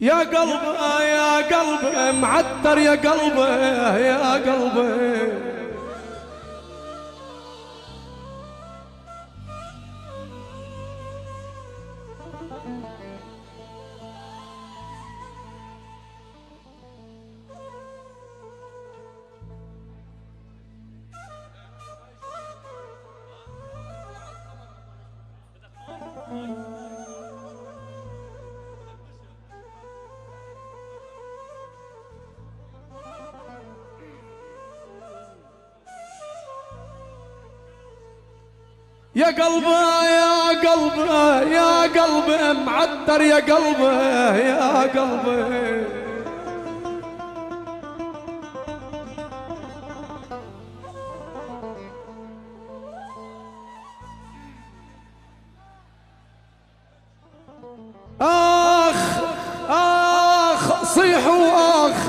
يا قلبي يا قلبي معتر يا قلبي يا قلبي يا قلبي يا قلبي يا قلبي معتر يا قلبي يا قلبي آخ آخ صيحوا آخ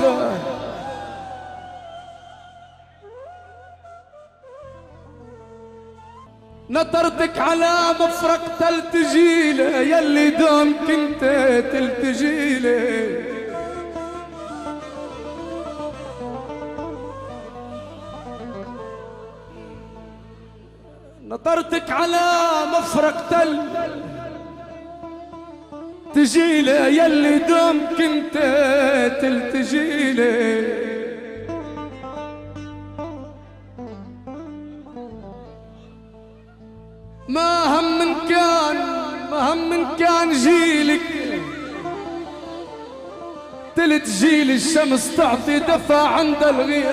نطرتك على مفرق تلتجيله يلي دوم كنت تلتجيله نطرتك على مفرق تجيله يلي دوم كنت تلتجيله ما هم من كان جيلك تلت جيل الشمس تعطي دفع عند الغياب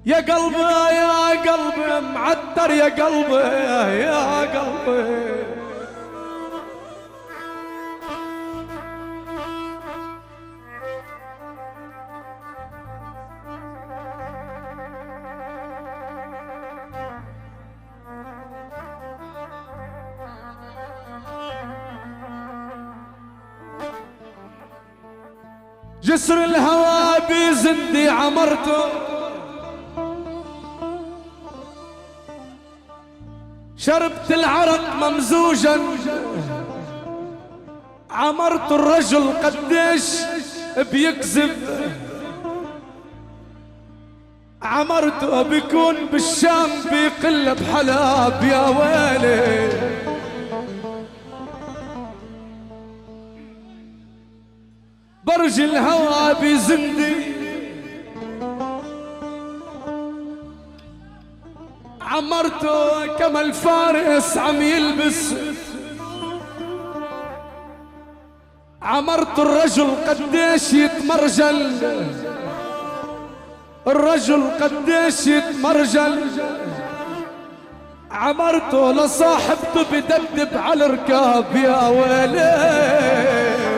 يا قلبي يا قلبي معتر يا قلبي يا قلبي جسر الهوى بزندي عمرته شربت العرق ممزوجا عمرت الرجل قديش بيكذب عمرته بيكون بالشام بيقل بحلاب يا ويلي برج الهوى بزندي عمرته كما الفارس عم يلبس عمرت الرجل قديش يتمرجل الرجل قديش يتمرجل عمرته لصاحبته بدبدب على الركاب يا ويلي